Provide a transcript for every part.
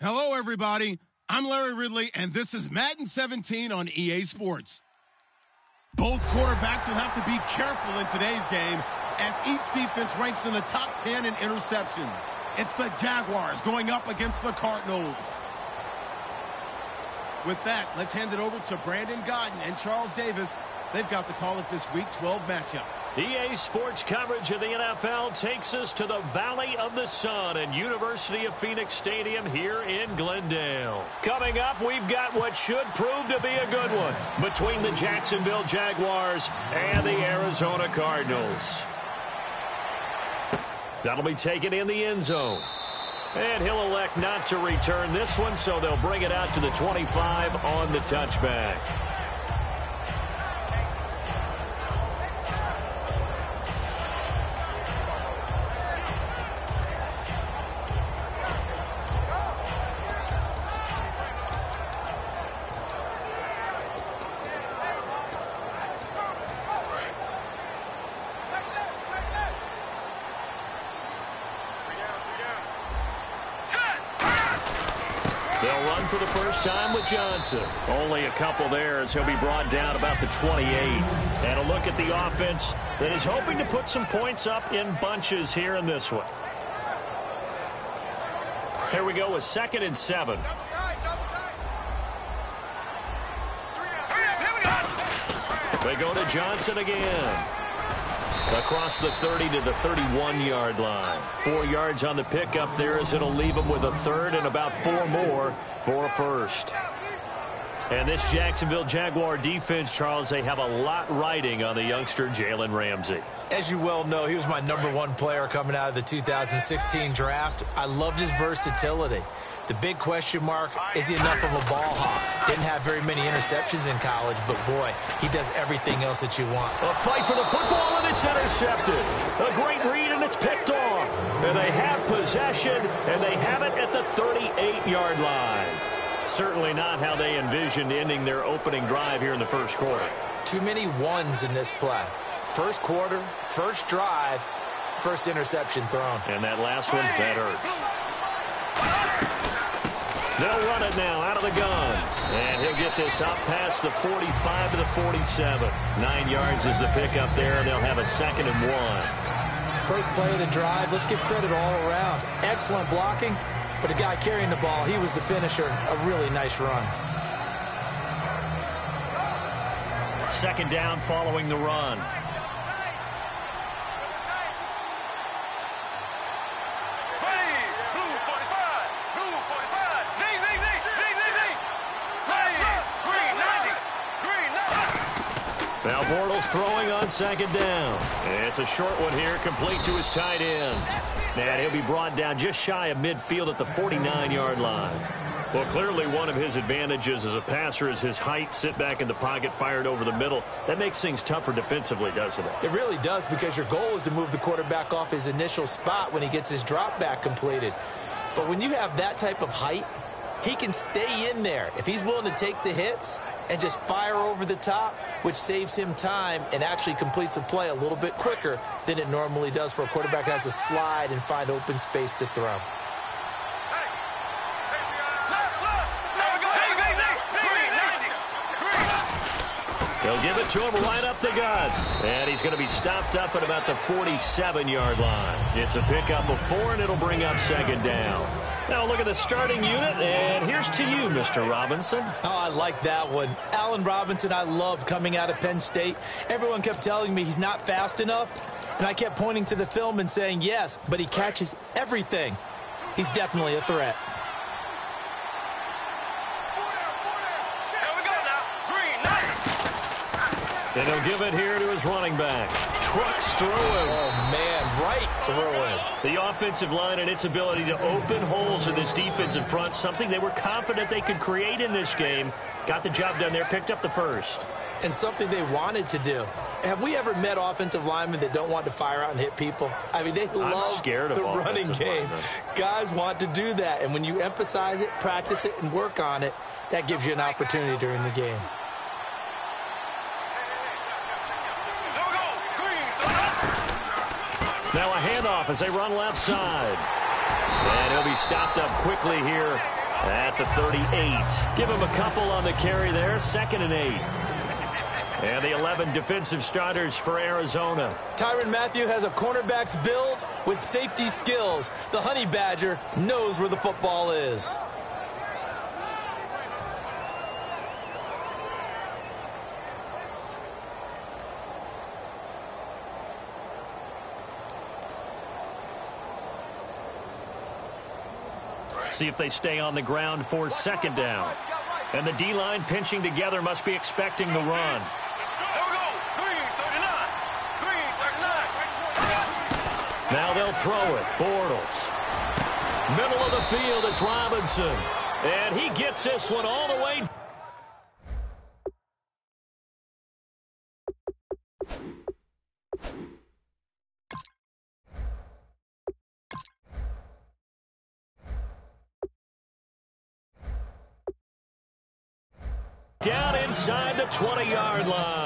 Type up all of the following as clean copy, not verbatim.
Hello, everybody. I'm Larry Ridley, and this is Madden 17 on EA Sports. Both quarterbacks will have to be careful in today's game as each defense ranks in the top 10 in interceptions. It's the Jaguars going up against the Cardinals. With that, let's hand it over to Brandon Godden and Charles Davis. They've got the call of this Week 12 matchup. EA Sports coverage of the NFL takes us to the Valley of the Sun and University of Phoenix Stadium here in Glendale. Coming up, we've got what should prove to be a good one between the Jacksonville Jaguars and the Arizona Cardinals. That'll be taken in the end zone. And he'll elect not to return this one, so they'll bring it out to the 25 on the touchback. They'll run for the first time with Johnson. Only a couple there as he'll be brought down about the 28. And a look at the offense that is hoping to put some points up in bunches here in this one. Here we go with 2nd and 7. They go to Johnson again. Across the 30 to the 31-yard line. 4 yards on the pickup there as it'll leave them with a third and about 4 more for a first. And this Jacksonville Jaguar defense, Charles, they have a lot riding on the youngster Jalen Ramsey. As you well know, he was my #1 player coming out of the 2016 draft. I loved his versatility. The big question mark, is he enough of a ball hawk? Didn't have very many interceptions in college, but boy, he does everything else that you want. A fight for the football, and it's intercepted. A great read, and it's picked off. And they have possession, and they have it at the 38-yard line. Certainly not how they envisioned ending their opening drive here in the first quarter. Too many ones in this play. First quarter, first drive, first interception thrown. And that last one, that hurts. They'll run it now out of the gun. And he'll get this up past the 45 to the 47. 9 yards is the pickup there, and they'll have a 2nd and 1. First play of the drive, let's give credit all around. Excellent blocking, but the guy carrying the ball, he was the finisher. A really nice run. 2nd down following the run. Now Bortles throwing on 2nd down. It's a short one here, complete to his tight end. And he'll be brought down just shy of midfield at the 49-yard line. Well, clearly one of his advantages as a passer is his height. Sit back in the pocket, fired over the middle. That makes things tougher defensively, doesn't it? It really does, because your goal is to move the quarterback off his initial spot when he gets his drop back completed. But when you have that type of height, he can stay in there. If he's willing to take the hits and just fire over the top, which saves him time and actually completes a play a little bit quicker than it normally does for a quarterback that has to slide and find open space to throw. They'll give it to him right up the gut. And he's going to be stopped up at about the 47-yard line. It's a pickup of 4, and it'll bring up 2nd down. Now look at the starting unit, and here's to you, Mr. Robinson. Oh, I like that one. Allen Robinson, I loved coming out of Penn State. Everyone kept telling me he's not fast enough, and I kept pointing to the film and saying yes, but he catches everything. He's definitely a threat. And he'll give it here to his running back. Trucks through him. Oh, man, right through him. The offensive line and its ability to open holes in this defensive front, something they were confident they could create in this game. Got the job done there, picked up the first. And something they wanted to do. Have we ever met offensive linemen that don't want to fire out and hit people? I mean, they love the running game. Guys want to do that. And when you emphasize it, practice it, and work on it, that gives you an opportunity during the game. Now a handoff as they run left side. And he'll be stopped up quickly here At the 38. Give him a couple on the carry there. 2nd and 8. And the 11 defensive starters for Arizona. Tyrann Mathieu has a cornerback's build with safety skills. The Honey Badger knows where the football is. See if they stay on the ground for 2nd down. And the D-line pinching together must be expecting the run. Now they'll throw it. Bortles. Middle of the field, it's Robinson. And he gets this one all the way. Down inside the 20-yard line.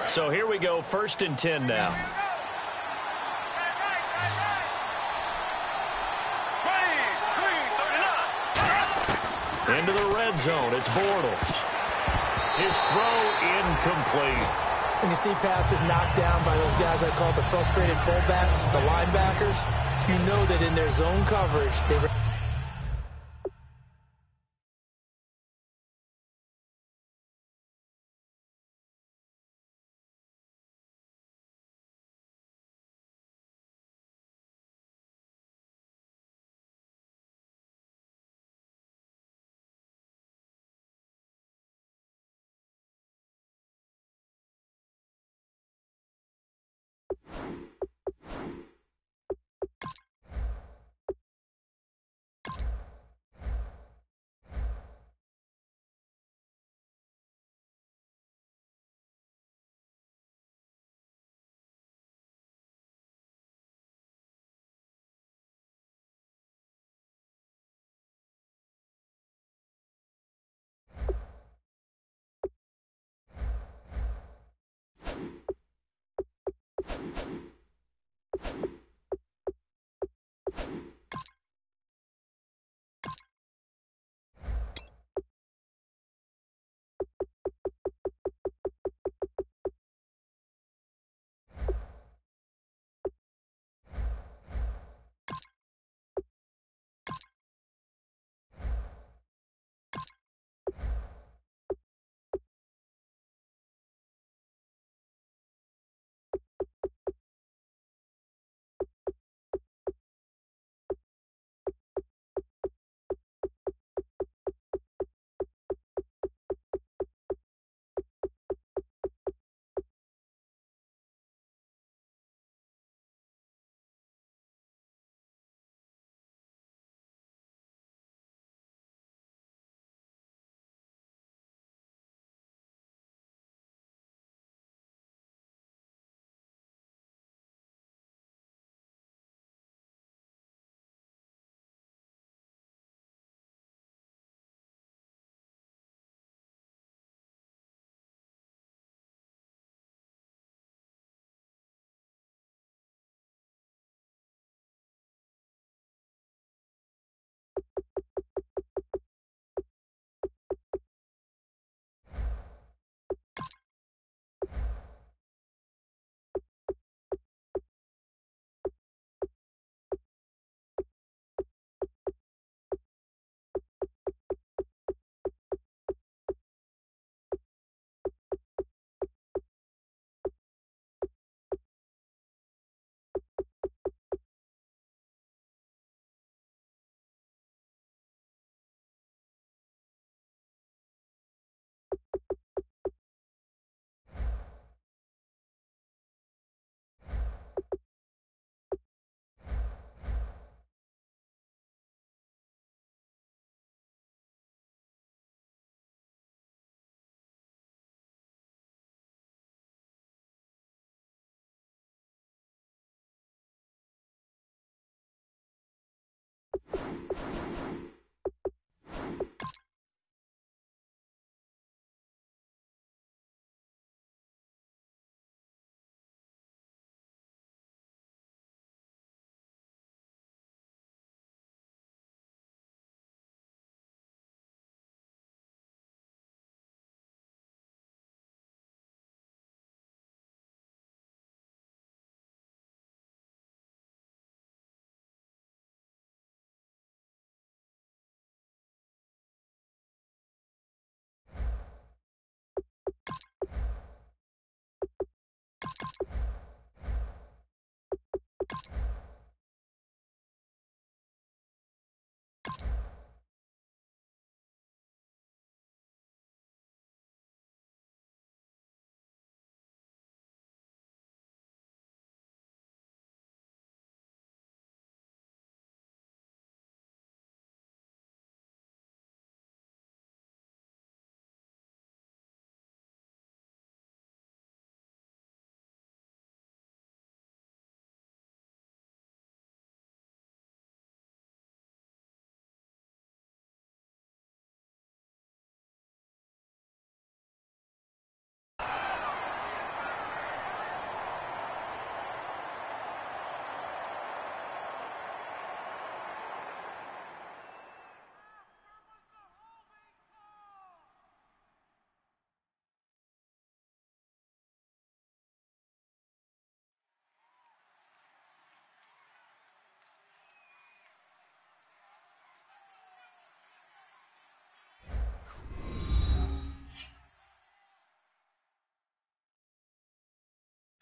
So here we go, 1st and 10 now. Into the red zone, it's Bortles. His throw incomplete. When you see passes knocked down by those guys I call the frustrated fullbacks, the linebackers, you know that in their zone coverage, they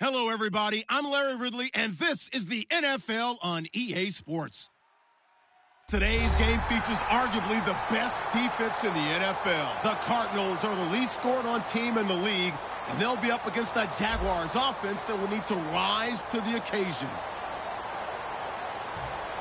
Hello, everybody. I'm Larry Ridley, and this is the NFL on EA Sports. Today's game features arguably the best defense in the NFL. The Cardinals are the least scored on team in the league, and they'll be up against that Jaguars offense that will need to rise to the occasion.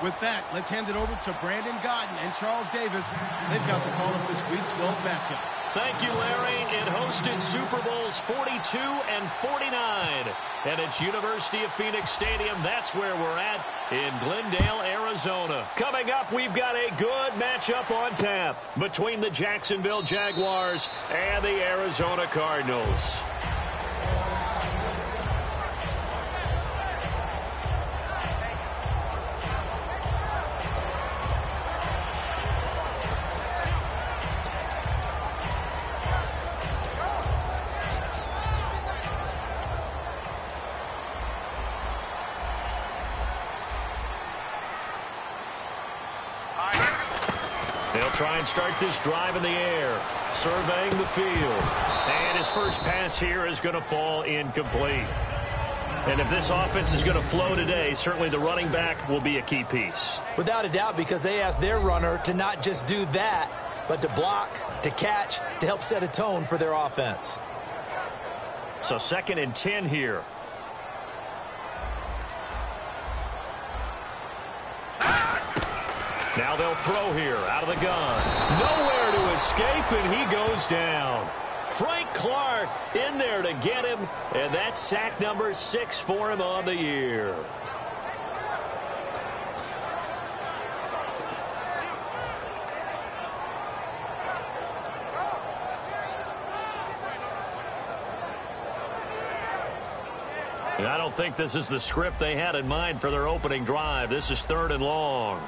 With that, let's hand it over to Brandon Godden and Charles Davis. They've got the call of this Week 12 matchup. Thank you, Larry. It hosted Super Bowls 42 and 49. And it's University of Phoenix Stadium. That's where we're at in Glendale, Arizona. Coming up, we've got a good matchup on tap between the Jacksonville Jaguars and the Arizona Cardinals. They'll try and start this drive in the air, surveying the field. And his first pass here is going to fall incomplete. And if this offense is going to flow today, certainly the running back will be a key piece. Without a doubt, because they asked their runner to not just do that, but to block, to catch, to help set a tone for their offense. So 2nd and 10 here. Now they'll throw here out of the gun. Nowhere to escape, and he goes down. Frank Clark in there to get him, and that's sack number 6 for him on the year. And I don't think this is the script they had in mind for their opening drive. This is 3rd and long.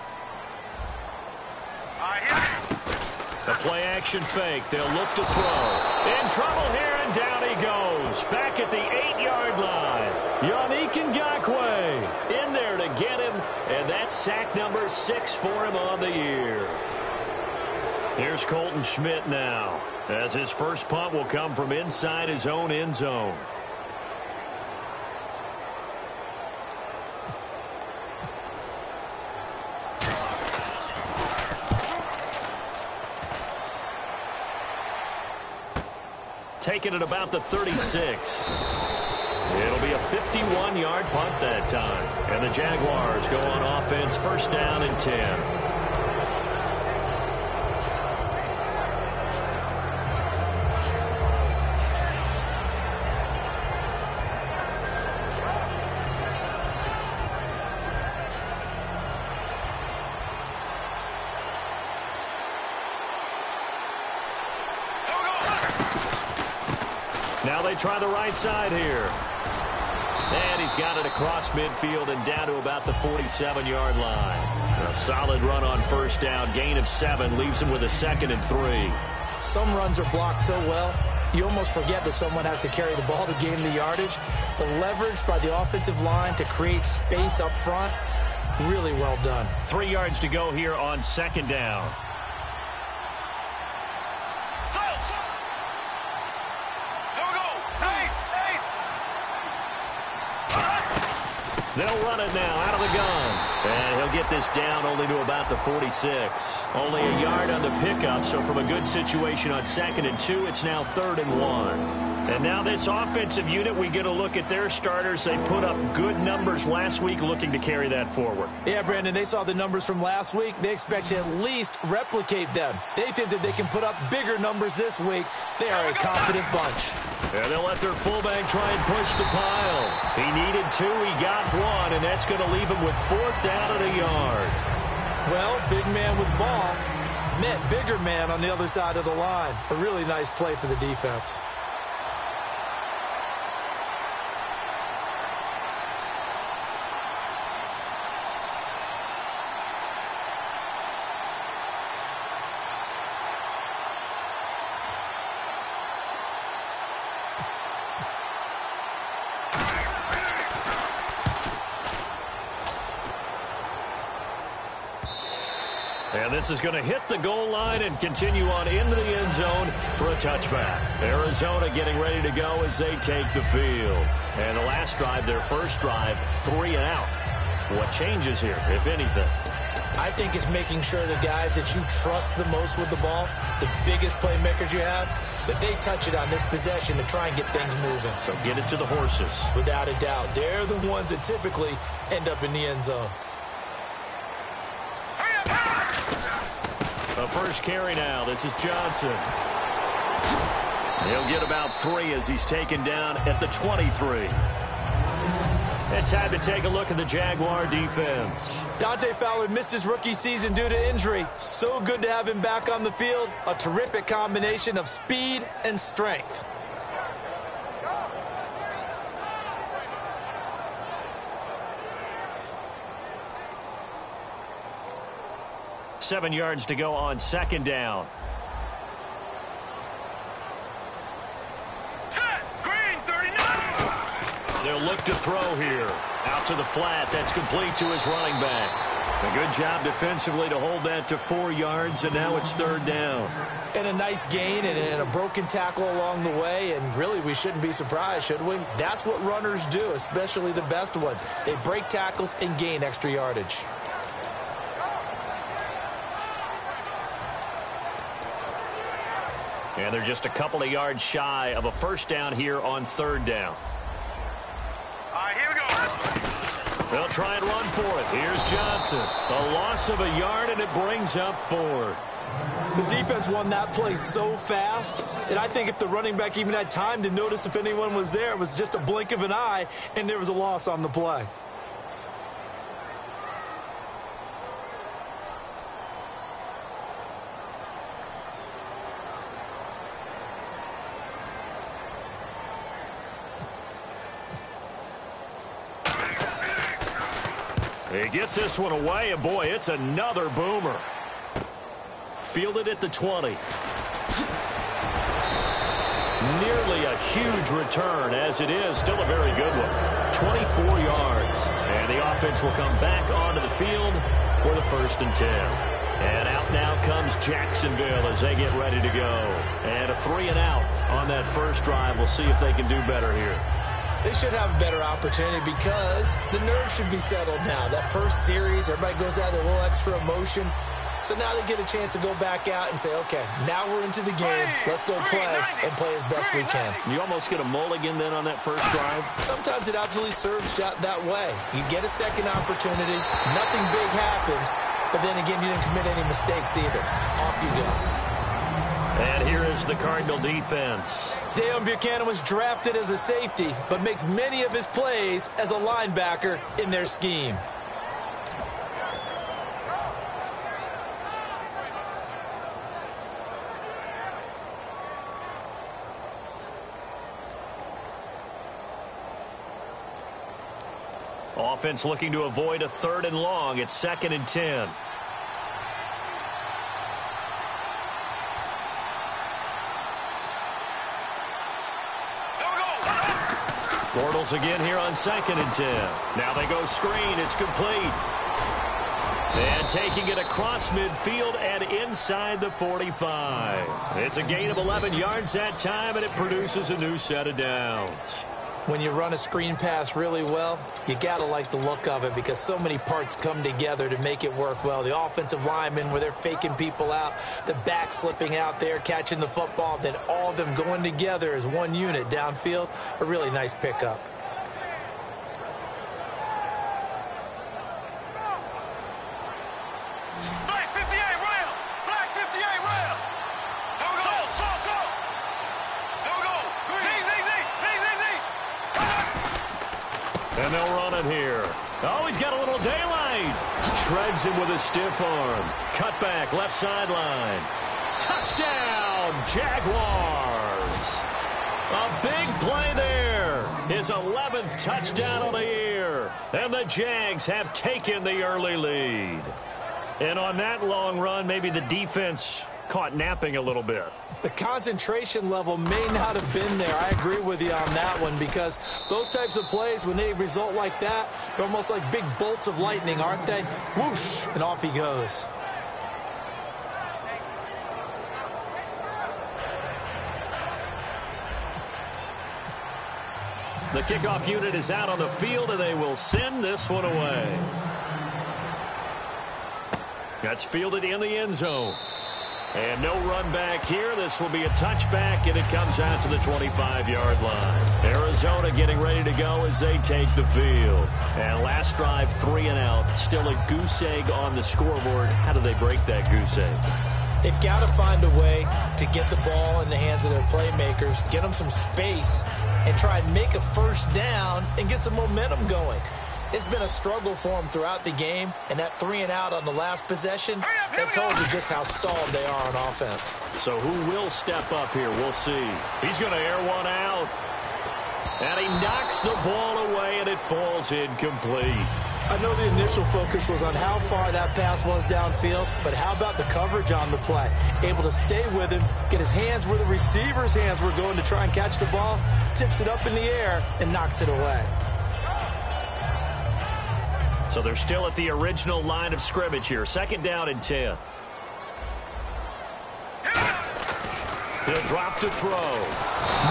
A play-action fake. They'll look to throw. In trouble here, and down he goes. Back at the 8-yard line. Yannick Ngakoue in there to get him, and that's sack number 6 for him on the year. Here's Colton Schmidt now, as his first punt will come from inside his own end zone. Taken at about the 36. It'll be a 51-yard punt that time. And the Jaguars go on offense, 1st down and 10. Now they try the right side here. And he's got it across midfield and down to about the 47-yard line. A solid run on first down. Gain of 7 leaves him with a 2nd and 3. Some runs are blocked so well, you almost forget that someone has to carry the ball to gain the yardage. The leverage by the offensive line to create space up front, really well done. 3 yards to go here on 2nd down. They'll run it now out of the gun. And he'll get this down only to about the 46. Only a yard on the pickup, so from a good situation on 2nd and 2, it's now 3rd and 1. And now this offensive unit, we get a look at their starters. They put up good numbers last week, looking to carry that forward. Yeah, Brandon, they saw the numbers from last week. They expect to at least replicate them. They think that they can put up bigger numbers this week. They are a confident bunch. And they'll let their fullback try and push the pile. He needed 2, he got 1, and that's going to leave him with 4th down and a yard. Well, big man with ball met bigger man on the other side of the line. A really nice play for the defense. And this is going to hit the goal line and continue on into the end zone for a touchback. Arizona getting ready to go as they take the field. And the last drive, their first drive, 3 and out. What changes here, if anything? I think it's making sure the guys that you trust the most with the ball, the biggest playmakers you have, that they touch it on this possession to try and get things moving. So get it to the horses. Without a doubt. They're the ones that typically end up in the end zone. The first carry now. This is Johnson. He'll get about 3 as he's taken down at the 23. And time to take a look at the Jaguar defense. Dante Fowler missed his rookie season due to injury. So good to have him back on the field. A terrific combination of speed and strength. Seven yards to go on 2nd down. Green, 39. They'll look to throw here. Out to the flat. That's complete to his running back. A good job defensively to hold that to 4 yards, and now it's 3rd down. And a nice gain and a broken tackle along the way, and really we shouldn't be surprised, should we? That's what runners do, especially the best ones. They break tackles and gain extra yardage. And they're just a couple of yards shy of a first down here on 3rd down. All right, here we go. They'll try and run for it. Here's Johnson. A loss of a yard, and it brings up 4th. The defense won that play so fast that I think if the running back even had time to notice if anyone was there, it was just a blink of an eye, and there was a loss on the play. He gets this one away, and boy, it's another boomer. Fielded at the 20. Nearly a huge return, as it is still a very good one. 24 yards. And the offense will come back onto the field for the 1st and 10. And out now comes Jacksonville as they get ready to go. And a 3 and out on that first drive. We'll see if they can do better here. They should have a better opportunity because the nerves should be settled now. That first series, everybody goes out with a little extra emotion. So now they get a chance to go back out and say, okay, now we're into the game. Let's go play and play as best we can. You almost get a mulligan then on that first drive? Sometimes it absolutely serves that way. You get a second opportunity. Nothing big happened. But then again, you didn't commit any mistakes either. Off you go. And here is the Cardinal defense. Deion Buchanan was drafted as a safety, but makes many of his plays as a linebacker in their scheme. Offense looking to avoid a 3rd and long. It's 2nd and 10. Bortles again here on 2nd and 10. Now they go screen. It's complete. And taking it across midfield and inside the 45. It's a gain of 11 yards that time, and it produces a new set of downs. When you run a screen pass really well, you got to like the look of it because so many parts come together to make it work well. The offensive linemen, where they're faking people out, the back slipping out there, catching the football, then all of them going together as one unit downfield. A really nice pickup. And they'll run it here. Oh, he's got a little daylight. Shreds him with a stiff arm. Cut back, left sideline. Touchdown, Jaguars. A big play there. His 11th touchdown of the year. And the Jags have taken the early lead. And on that long run, maybe the defense caught napping a little bit. The concentration level may not have been there. I agree with you on that one because those types of plays, when they result like that, they're almost like big bolts of lightning, aren't they? Whoosh, and off he goes. The kickoff unit is out on the field, and they will send this one away. That's fielded in the end zone. And no run back here. This will be a touchback, and it comes out to the 25-yard line. Arizona getting ready to go as they take the field. And last drive, 3 and out. Still a goose egg on the scoreboard. How do they break that goose egg? They've got to find a way to get the ball in the hands of their playmakers, get them some space, and try and make a first down and get some momentum going. It's been a struggle for them throughout the game, and that 3 and out on the last possession, that told you just how stalled they are on offense. So who will step up here? We'll see. He's going to air one out. And he knocks the ball away, and it falls incomplete. I know the initial focus was on how far that pass was downfield, but how about the coverage on the play? Able to stay with him, get his hands where the receiver's hands were going to try and catch the ball, tips it up in the air, and knocks it away. So they're still at the original line of scrimmage here. 2nd down and 10. He'll drop to throw.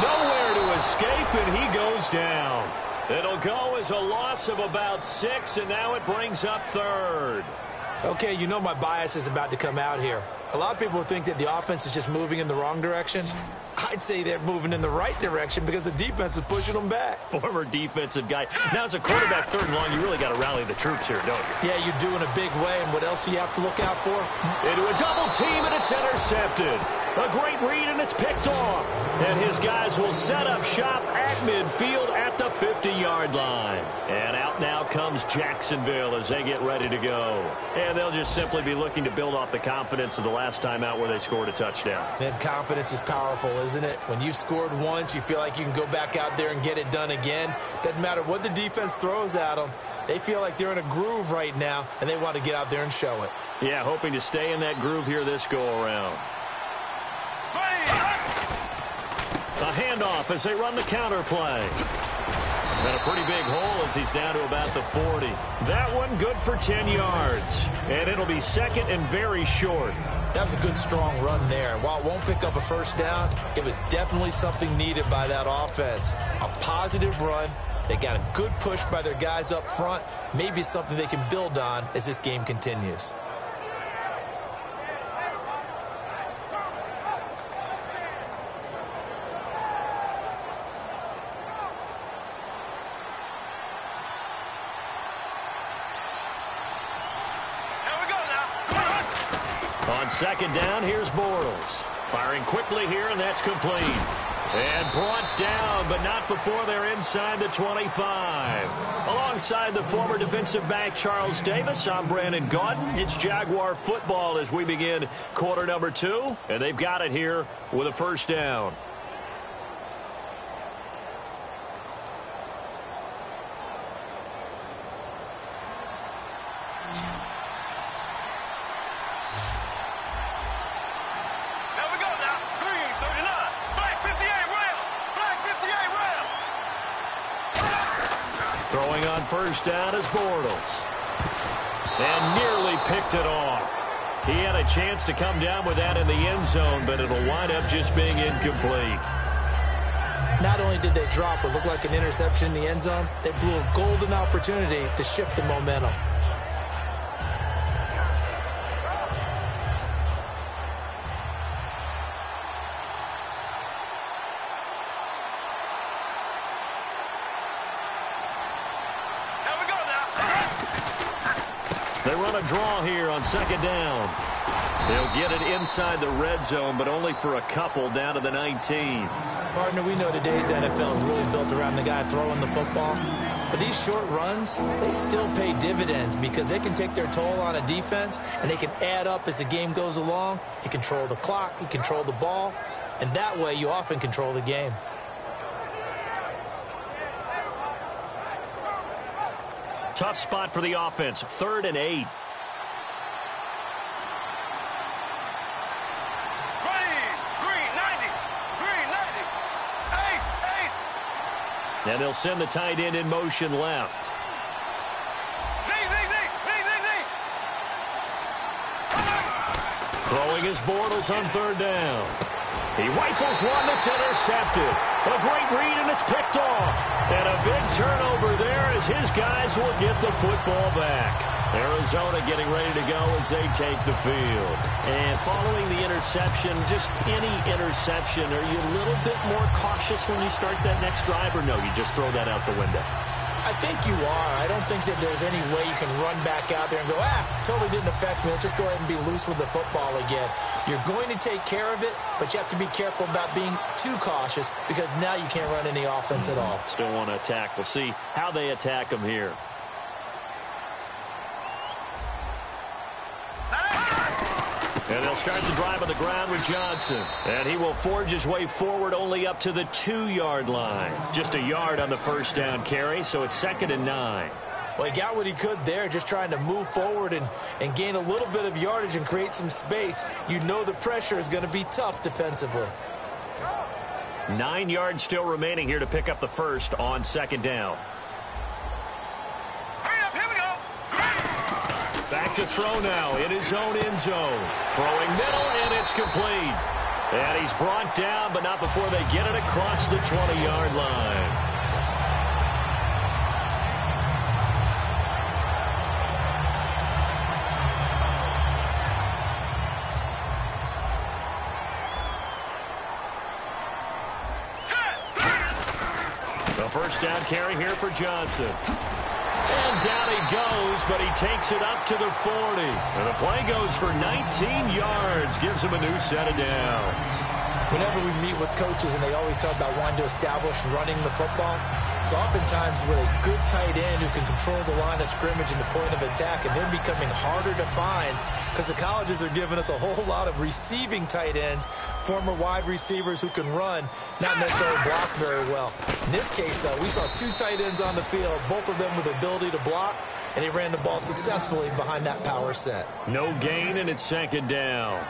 Nowhere to escape, and he goes down. It'll go as a loss of about 6, and now it brings up 3rd. Okay, you know my bias is about to come out here. A lot of people think that the offense is just moving in the wrong direction. I'd say they're moving in the right direction because the defense is pushing them back. Former defensive guy. Now, as a quarterback 3rd and long, you really got to rally the troops here, don't you? Yeah, you do in a big way. And what else do you have to look out for? Into a double team, and it's intercepted. A great read, and it's picked off. And his guys will set up shop at midfield at the 50-yard line. And out now comes Jacksonville as they get ready to go. And they'll just simply be looking to build off the confidence of the last time out where they scored a touchdown. Man, confidence is powerful, isn't it? When you've scored once, you feel like you can go back out there and get it done again. Doesn't matter what the defense throws at them. They feel like they're in a groove right now, and they want to get out there and show it. Yeah, hoping to stay in that groove here this go-around. A handoff as they run the counter play. And a pretty big hole as he's down to about the 40. That one good for 10 yards. And it'll be 2nd and very short. That was a good, strong run there. While it won't pick up a first down, it was definitely something needed by that offense. A positive run. They got a good push by their guys up front. Maybe something they can build on as this game continues. On 2nd down, here's Bortles. Firing quickly here, and that's complete. And brought down, but not before they're inside the 25. Alongside the former defensive back Charles Davis, I'm Brandon Gaudin. It's Jaguar football as we begin quarter number 2. And they've got it here with a first down. first down is Bortles. And nearly picked it off. He had a chance to come down with that in the end zone, but it'll wind up just being incomplete. Not only did they drop what looked like an interception in the end zone, they blew a golden opportunity to shift the momentum. They run a draw here on second down. They'll get it inside the red zone, but only for a couple down to the 19. Partner, we know today's NFL is really built around the guy throwing the football. But these short runs, they still pay dividends because they can take their toll on a defense, and they can add up as the game goes along. You control the clock, you control the ball, and that way you often control the game. Tough spot for the offense, 3rd and 8. And they'll send the tight end in motion left. Throwing his Bortles on 3rd down. He rifles one that's intercepted. A great read, and it's picked off. And a big turnover there as his guys will get the football back. Arizona getting ready to go as they take the field. And following the interception, just any interception, are you a little bit more cautious when you start that next drive, or no, you just throw that out the window? I think you are. I don't think that there's any way you can run back out there and go, totally didn't affect me. Let's just go ahead and be loose with the football again. You're going to take care of it, but you have to be careful about being too cautious because now you can't run any offense at all. Still want to attack. We'll see how they attack him here. And they'll start the drive on the ground with Johnson. And he will forge his way forward only up to the 2-yard line. Just a yard on the first down carry, so it's 2nd and 9. Well, he got what he could there, just trying to move forward and gain a little bit of yardage and create some space. You know the pressure is going to be tough defensively. 9 yards still remaining here to pick up the first on 2nd down. Back to throw now in his own end zone. Throwing middle, and it's complete. And he's brought down, but not before they get it across the 20-yard line. The first down carry here for Johnson. And down he goes, but he takes it up to the 40. And the play goes for 19 yards, gives him a new set of downs. Whenever we meet with coaches and they always talk about wanting to establish running the football, it's oftentimes with a good tight end who can control the line of scrimmage and the point of attack, and they're becoming harder to find because the colleges are giving us a whole lot of receiving tight ends, former wide receivers who can run, not necessarily block very well. In this case, though, we saw 2 tight ends on the field, both of them with the ability to block, and he ran the ball successfully behind that power set. No gain, and it's 2nd down.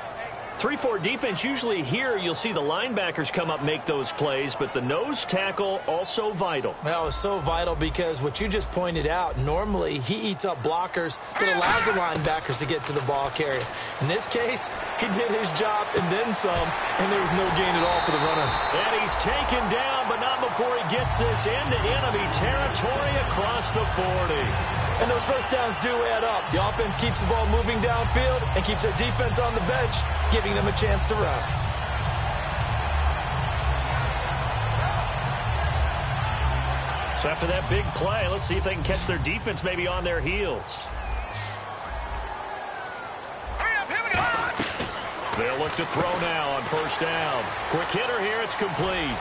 3-4 defense, usually here you'll see the linebackers come up, make those plays, but the nose tackle also vital. Well, it's so vital because what you just pointed out, normally he eats up blockers that allows the linebackers to get to the ball carrier. In this case, he did his job and then some, and there was no gain at all for the runner. And he's taken down, but not before he gets this into enemy territory across the 40. And those first downs do add up. The offense keeps the ball moving downfield and keeps their defense on the bench, giving them a chance to rest. So after that big play, let's see if they can catch their defense maybe on their heels. They'll look to throw now on first down. Quick hitter here, it's complete.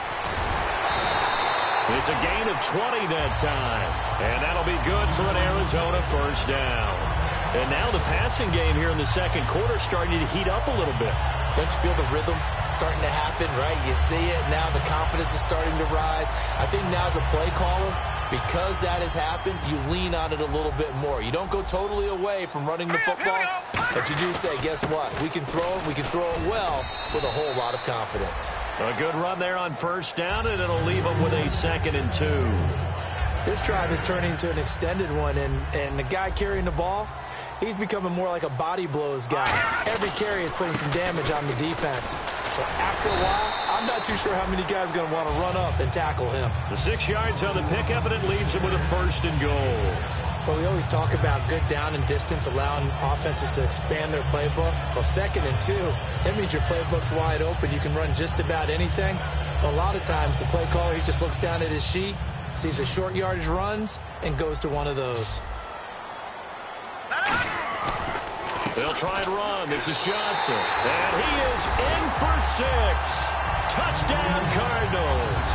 It's a gain of 20 that time. And that'll be good for an Arizona first down. And now the passing game here in the second quarter starting to heat up a little bit. Don't you feel the rhythm starting to happen, right? You see it now. The confidence is starting to rise. I think now as a play caller, because that has happened, you lean on it a little bit more. You don't go totally away from running the football, but you do say, guess what? We can throw it well with a whole lot of confidence. A good run there on first down, and it'll leave them with a 2nd and 2. This drive is turning into an extended one, and the guy carrying the ball, he's becoming more like a body blows guy. Every carry is putting some damage on the defense. So after a while, I'm not too sure how many guys are going to want to run up and tackle him. The 6 yards on the pickup, and it leaves him with a 1st and goal. Well, we always talk about good down and distance, allowing offenses to expand their playbook. Well, 2nd and 2, that means your playbook's wide open. You can run just about anything. But a lot of times, the play caller, he just looks down at his sheet, sees the short yardage runs, and goes to one of those. They'll try and run. This is Johnson. And he is in for 6. Touchdown, Cardinals.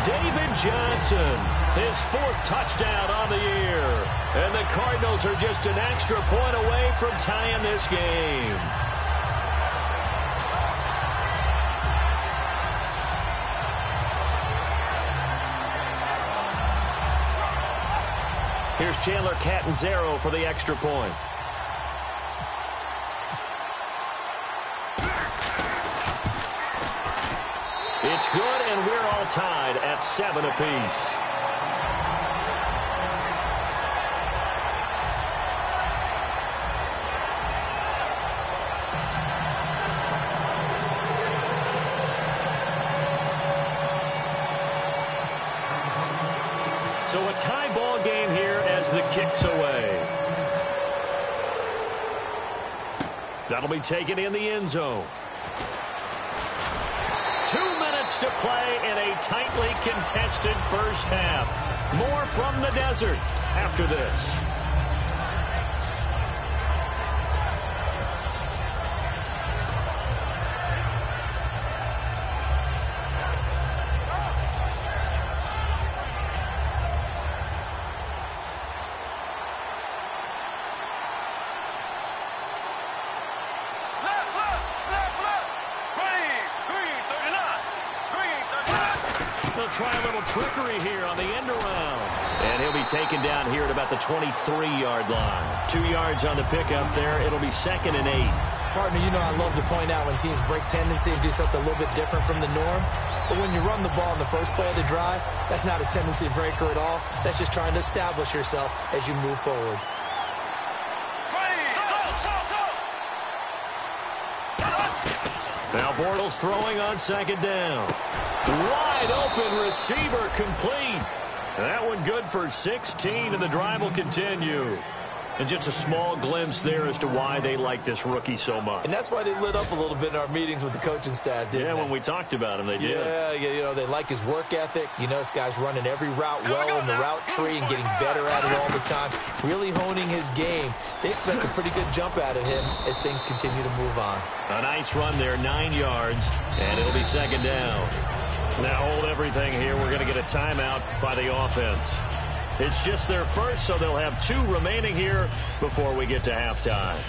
David Johnson, his 4th touchdown on the year. And the Cardinals are just an extra point away from tying this game. Here's Chandler Catanzaro for the extra point. It's good, and we're all tied at 7 apiece. So a tie ball game here as the kick's away. That'll be taken in the end zone. 2 minutes to play in a tightly contested first half. More from the desert after this. Try a little trickery here on the end around. And he'll be taken down here at about the 23-yard line. 2 yards on the pickup there. It'll be 2nd and 8. Partner, you know I love to point out when teams break tendency and do something a little bit different from the norm. But when you run the ball in the first play of the drive, that's not a tendency breaker at all. That's just trying to establish yourself as you move forward. Now Bortles throwing on 2nd down. Wide open receiver complete. That one good for 16, and the drive will continue. And just a small glimpse there as to why they like this rookie so much. And that's why they lit up a little bit in our meetings with the coaching staff, didn't they? Yeah, when we talked about him, they did. Yeah, you know, they like his work ethic. You know, this guy's running every route well in the route tree and getting better at it all the time. Really honing his game. They expect a pretty good jump out of him as things continue to move on. A nice run there, 9 yards, and it'll be 2nd down. Now hold everything here. We're going to get a timeout by the offense. It's just their first, so they'll have 2 remaining here before we get to halftime.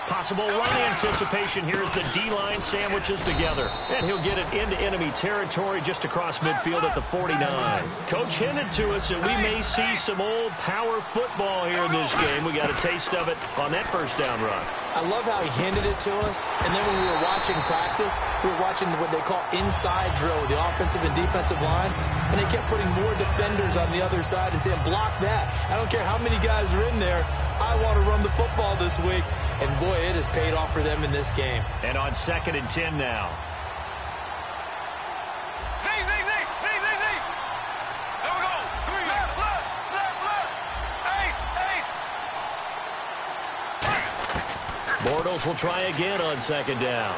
Possible run anticipation here as the D-line sandwiches together. And he'll get it into enemy territory just across midfield at the 49. Coach hinted to us that we may see some old power football here in this game. We got a taste of it on that first down run. I love how he hinted it to us. And then when we were watching practice, we were watching what they call inside drill, the offensive and defensive line. And they kept putting more defenders on the other side and saying, block that. I don't care how many guys are in there. I want to run the football this week. And, boy, it has paid off for them in this game. And on 2nd and 10 now. There we go. Left. Ace. Bortles will try again on 2nd down.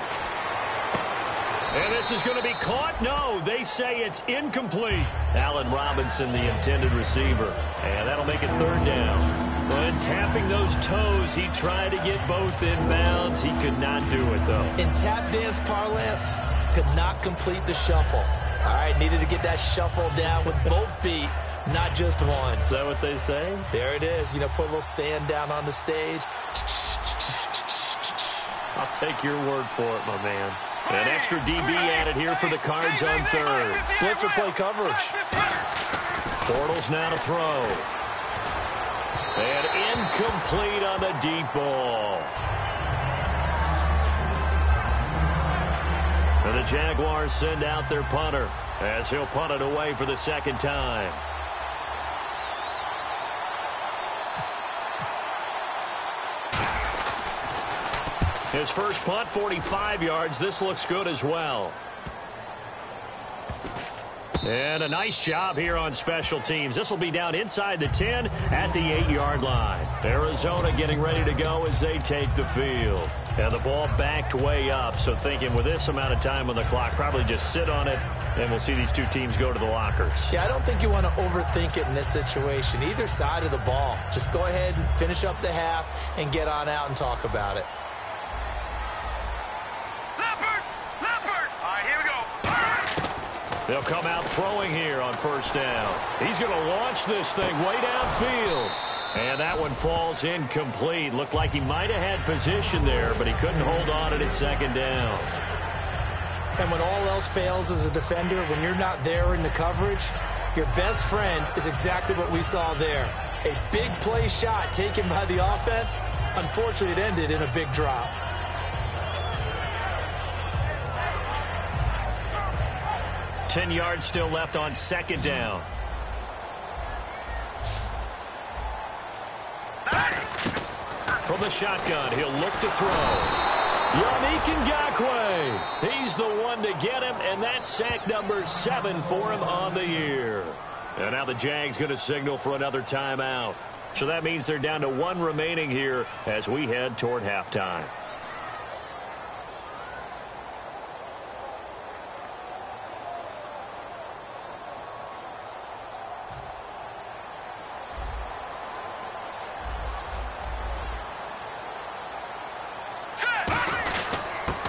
And this is going to be caught. No, they say it's incomplete. Allen Robinson, the intended receiver. And that'll make it 3rd down. But tapping those toes, he tried to get both in bounds. He could not do it, though. In tap dance parlance, could not complete the shuffle. All right, needed to get that shuffle down with both feet, not just one. Is that what they say? There it is. You know, put a little sand down on the stage. I'll take your word for it, my man. An extra DB added here for the Cards on third. Blitzer play coverage. Bortles now to throw. And incomplete on the deep ball. And the Jaguars send out their punter as he'll punt it away for the second time. His first punt, 45 yards. This looks good as well. And a nice job here on special teams. This will be down inside the 10 at the 8-yard line. Arizona getting ready to go as they take the field. And the ball backed way up, so thinking with this amount of time on the clock, probably just sit on it, and we'll see these two teams go to the lockers. Yeah, I don't think you want to overthink it in this situation. Either side of the ball. Just go ahead and finish up the half and get on out and talk about it. They'll come out throwing here on first down. He's going to launch this thing way downfield. And that one falls incomplete. Looked like he might have had position there, but he couldn't hold on at second down. And when all else fails as a defender, when you're not there in the coverage, your best friend is exactly what we saw there. A big play shot taken by the offense. Unfortunately, it ended in a big drop. Ten yards still left on second down. From the shotgun, he'll look to throw. Yannick Ngakoue. He's the one to get him, and that's sack number 7 for him on the year. And now the Jags going to signal for another timeout. So that means they're down to 1 remaining here as we head toward halftime.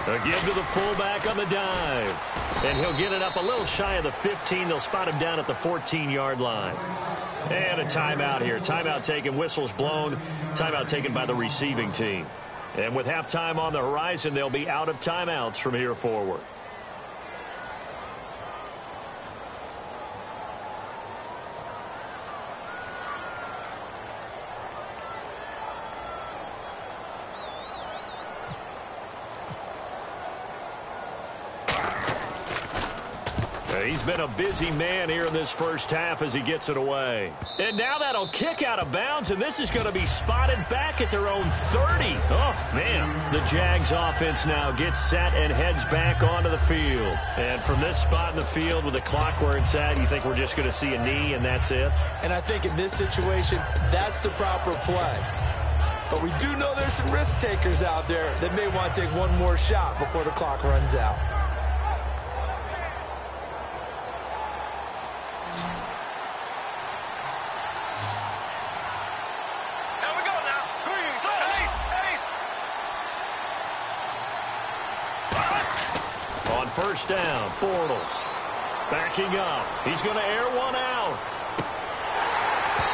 A give to the fullback on the dive. And he'll get it up a little shy of the 15. They'll spot him down at the 14-yard line. And a timeout here. Timeout taken, whistles blown. Timeout taken by the receiving team. And with halftime on the horizon, they'll be out of timeouts from here forward. He's been a busy man here in this first half as he gets it away. And now that'll kick out of bounds, and this is going to be spotted back at their own 30. Oh, man. The Jags offense now gets set and heads back onto the field. And from this spot in the field with the clock where it's at, you think we're just going to see a knee and that's it? And I think in this situation, that's the proper play. But we do know there's some risk takers out there that may want to take one more shot before the clock runs out. First down, Bortles. Backing up. He's going to air one out.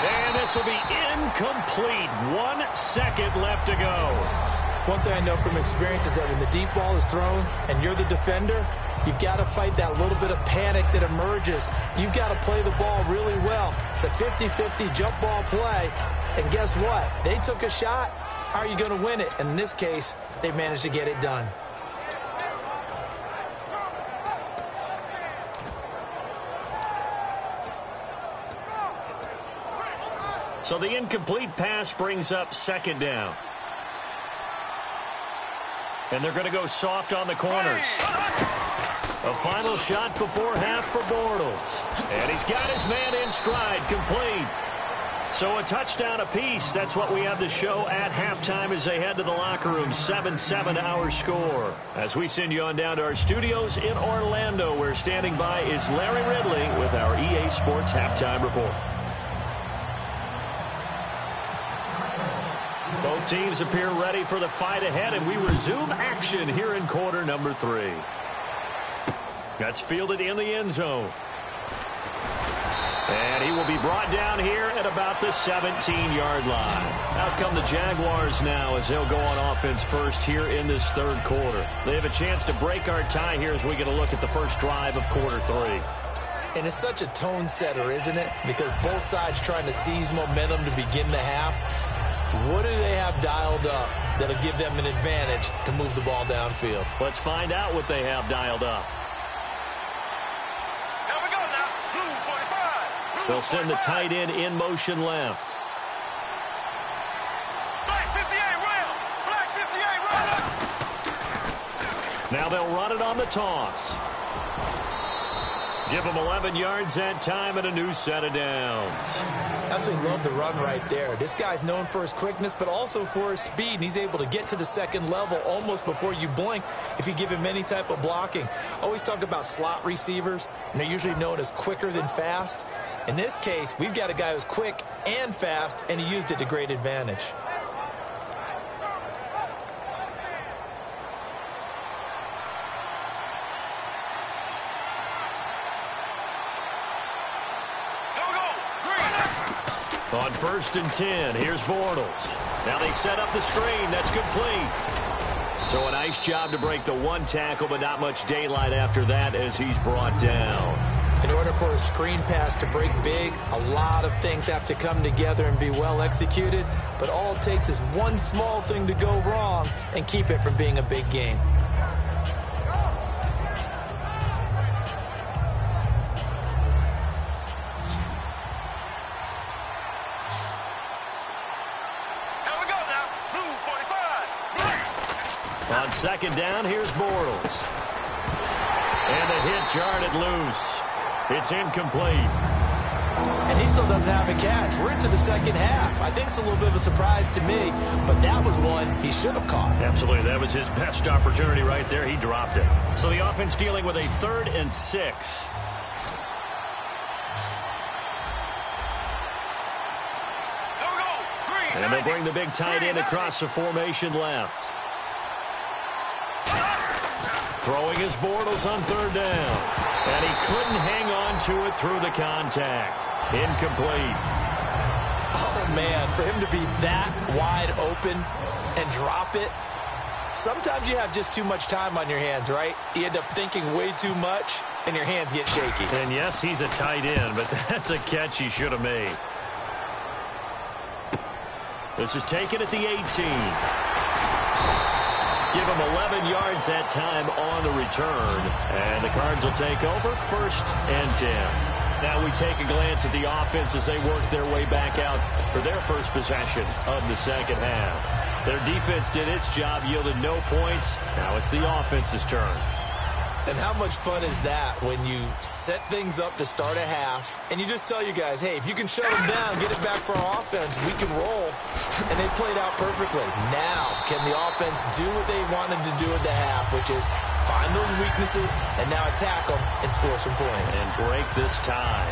And this will be incomplete. 1 second left to go. One thing I know from experience is that when the deep ball is thrown and you're the defender, you've got to fight that little bit of panic that emerges. You've got to play the ball really well. It's a 50-50 jump ball play. And guess what? They took a shot. How are you going to win it? And in this case, they managed to get it done. So the incomplete pass brings up second down. And they're going to go soft on the corners. A final shot before half for Bortles. And he's got his man in stride, complete. So a touchdown apiece. That's what we have to show at halftime as they head to the locker room. 7-7 our score. As we send you on down to our studios in Orlando, where standing by is Larry Ridley with our EA Sports Halftime Report. Both teams appear ready for the fight ahead, and we resume action here in quarter number 3. That's fielded in the end zone. And he will be brought down here at about the 17-yard line. Out come the Jaguars now as they'll go on offense first here in this third quarter. They have a chance to break our tie here as we get a look at the first drive of quarter 3. And it's such a tone setter, isn't it? Because both sides trying to seize momentum to begin the half. What do they have dialed up that'll give them an advantage to move the ball downfield? Let's find out what they have dialed up. Here we go now. Blue 45. Blue They'll send the 45. tight end in motion left. Black 58 rail. Black 58 rail. Now they'll run it on the toss. Give them 11 yards that time and a new set of downs. Absolutely love the run right there. This guy's known for his quickness, but also for his speed. And he's able to get to the second level almost before you blink if you give him any type of blocking. Always talk about slot receivers, and they're usually known as quicker than fast. In this case, we've got a guy who's quick and fast, and he used it to great advantage. On 1st and 10, here's Bortles. Now they set up the screen. That's complete. So a nice job to break the one tackle, but not much daylight after that as he's brought down. In order for a screen pass to break big, a lot of things have to come together and be well executed. But all it takes is one small thing to go wrong and keep it from being a big game. On 2nd down, here's Bortles. And the hit jarred it loose. It's incomplete. And he still doesn't have a catch. We're into the second half. I think it's a little bit of a surprise to me, but that was one he should have caught. Absolutely. That was his best opportunity right there. He dropped it. So the offense dealing with a 3rd and 6. And they'll bring the big tight end across the formation left. Throwing his Bortles on 3rd down. And he couldn't hang on to it through the contact. Incomplete. Oh, man, for him to be that wide open and drop it. Sometimes you have just too much time on your hands, right? You end up thinking way too much, and your hands get shaky. And yes, he's a tight end, but that's a catch he should have made. This is taken at the 18. Give him 11 yards that time on the return. And the Cards will take over 1st and 10. Now we take a glance at the offense as they work their way back out for their first possession of the second half. Their defense did its job, yielded no points. Now it's the offense's turn. And how much fun is that when you set things up to start a half and you just tell you guys, hey, if you can shut them down, get it back for our offense, we can roll. And they played out perfectly. Now, can the offense do what they wanted to do at the half, which is find those weaknesses and now attack them and score some points. And break this tie.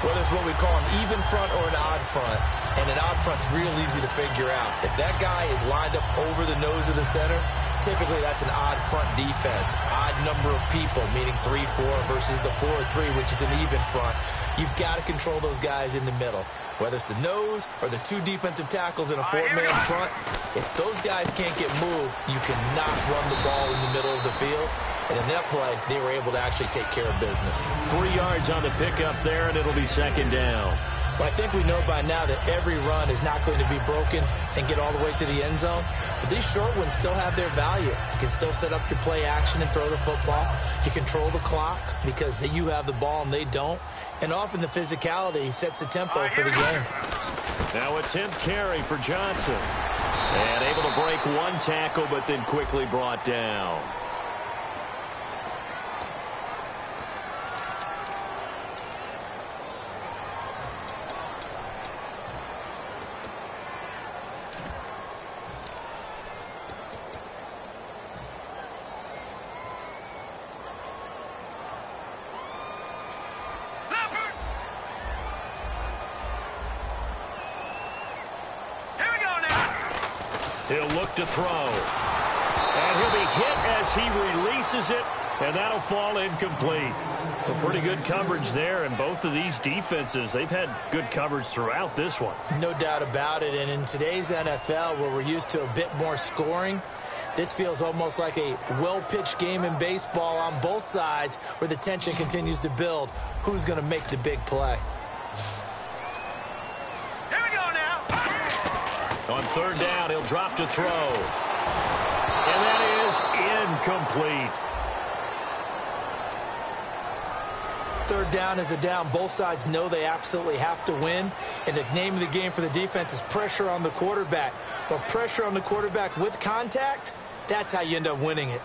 Whether it's what we call an even front or an odd front, and an odd front's real easy to figure out. If that guy is lined up over the nose of the center, typically that's an odd front defense. Odd number of people, meaning 3-4 versus the 4-3, which is an even front. You've got to control those guys in the middle. Whether it's the nose or the 2 defensive tackles in a 4-man front, if those guys can't get moved, you cannot run the ball in the middle of the field. And in that play, they were able to actually take care of business. 3 yards on the pickup there, and it'll be 2nd down. Well, I think we know by now that every run is not going to be broken and get all the way to the end zone. But these short ones still have their value. You can still set up your play action and throw the football. You control the clock because you have the ball and they don't. And often the physicality sets the tempo for the game. Now a 10th carry for Johnson. And able to break 1 tackle, but then quickly brought down. He'll look to throw. And he'll be hit as he releases it And that'll fall incomplete. Well, pretty good coverage there, and both of these defenses, they've had good coverage throughout this one. No doubt about it, and in today's NFL, where we're used to a bit more scoring, this feels almost like a well-pitched game in baseball on both sides where the tension continues to build. Who's going to make the big play? Here we go now. On third down, he'll drop to throw. And that is incomplete. Third down is a down. Both sides know they absolutely have to win. And the name of the game for the defense is pressure on the quarterback. But pressure on the quarterback with contact, that's how you end up winning it.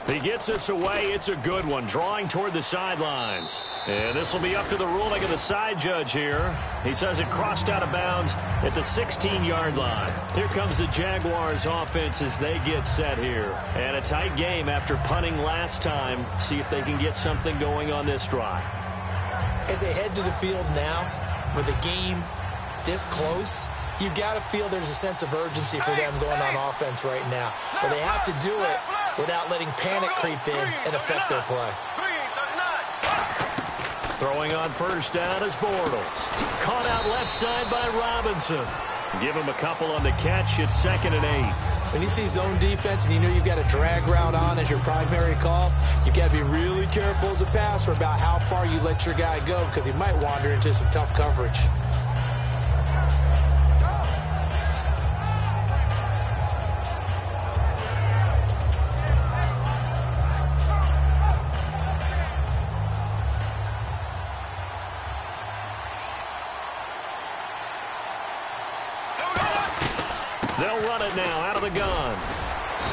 He gets this away. It's a good one, drawing toward the sidelines. And this will be up to the ruling of the side judge here. He says it crossed out of bounds at the 16-yard line. Here comes the Jaguars offense as they get set here. And a tight game after punting last time. See if they can get something going on this drive. As they head to the field now, with the game this close, you've got to feel there's a sense of urgency for them going on offense right now. But they have to do it without letting panic creep in and affect their play. Throwing on first down is Bortles. Caught out left side by Robinson. Give him a couple on the catch. It's 2nd and 8. When you see zone defense and you know you've got a drag route on as your primary call, you've got to be really careful as a passer about how far you let your guy go because he might wander into some tough coverage. They'll run it now out of the gun.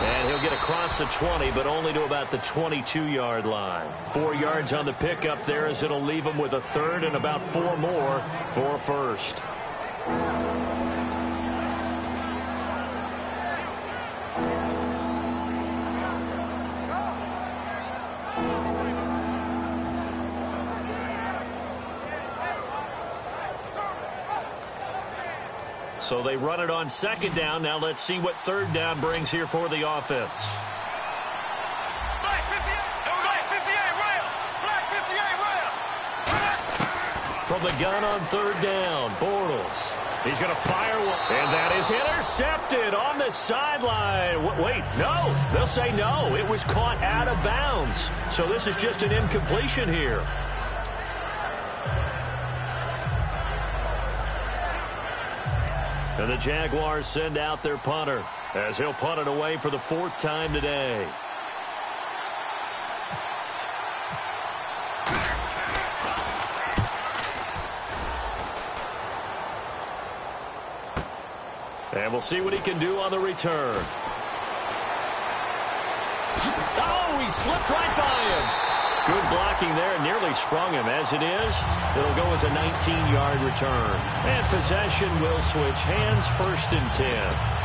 And he'll get across the 20, but only to about the 22-yard line. 4 yards on the pickup there as it'll leave him with a third and about 4 more for a first. So they run it on 2nd down. Now let's see what 3rd down brings here for the offense. Black 58 rail. Black 58 rail. From the gun on 3rd down, Bortles. He's going to fire one. And that is intercepted on the sideline. Wait, no. They'll say no. It was caught out of bounds. So this is just an incompletion here. And the Jaguars send out their punter as he'll punt it away for the 4th time today. And we'll see what he can do on the return. Oh, he slipped right by him. Good blocking there, nearly sprung him. As it is, it'll go as a 19-yard return. And possession will switch hands, 1st and 10.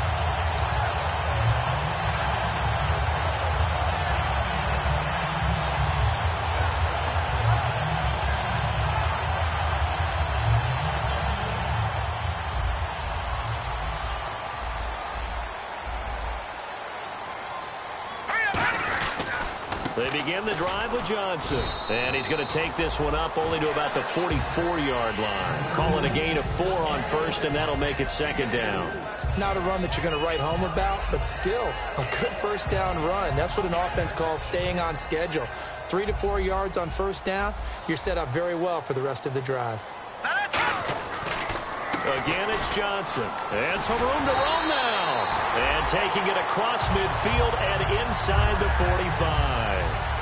They begin the drive with Johnson. And he's going to take this one up only to about the 44-yard line. Calling a gain of 4 on 1st, and that'll make it 2nd down. Not a run that you're going to write home about, but still a good 1st down run. That's what an offense calls staying on schedule. 3 to 4 yards on 1st down, you're set up very well for the rest of the drive. Again, it's Johnson. And some room to roam now. And taking it across midfield and inside the 45.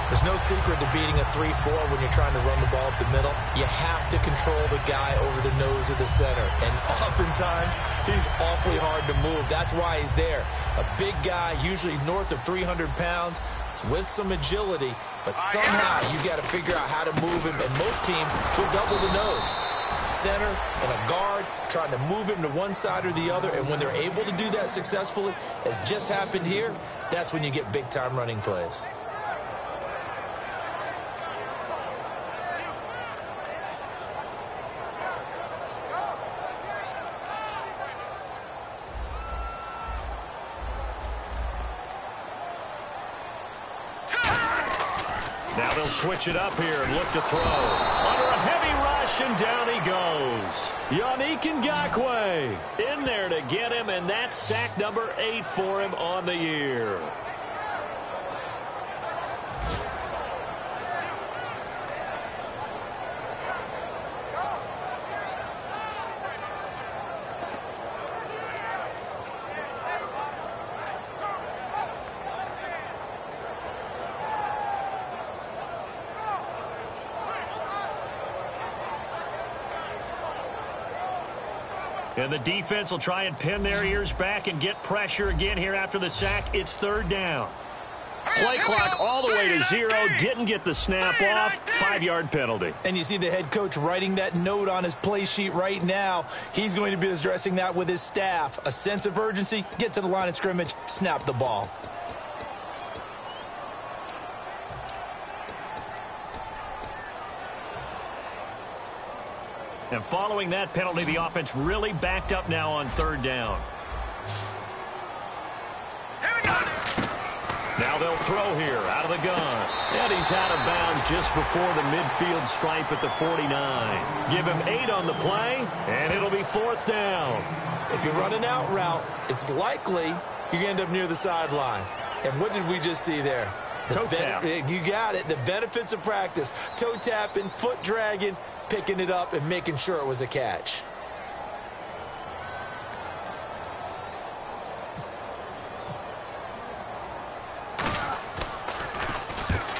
There's no secret to beating a 3-4 when you're trying to run the ball up the middle. You have to control the guy over the nose of the center. And oftentimes, he's awfully hard to move. That's why he's there. A big guy, usually north of 300 pounds, with some agility. But somehow, you got to figure out how to move him. And most teams will double the nose. Center and a guard trying to move him to one side or the other, and when they're able to do that successfully, as just happened here, that's when you get big-time running plays. Now they'll switch it up here and look to throw. Under a heavy rush, and down he goes. Yannick Ngakoue in there to get him, and that's sack number 8 for him on the year. And the defense will try and pin their ears back and get pressure again here after the sack. It's 3rd down. Play clock all the way to 0. Didn't get the snap off. 5-yard penalty. And you see the head coach writing that note on his play sheet right now. He's going to be addressing that with his staff. A sense of urgency. Get to the line of scrimmage. Snap the ball. And following that penalty, the offense really backed up now on 3rd down. Now they'll throw here out of the gun. And he's out of bounds just before the midfield stripe at the 49. Give him 8 on the play, and it'll be 4th down. If you run an out route, it's likely you're going to end up near the sideline. And what did we just see there? Toe tap. You got it. The benefits of practice. Toe tapping, foot dragging, picking it up, and making sure it was a catch.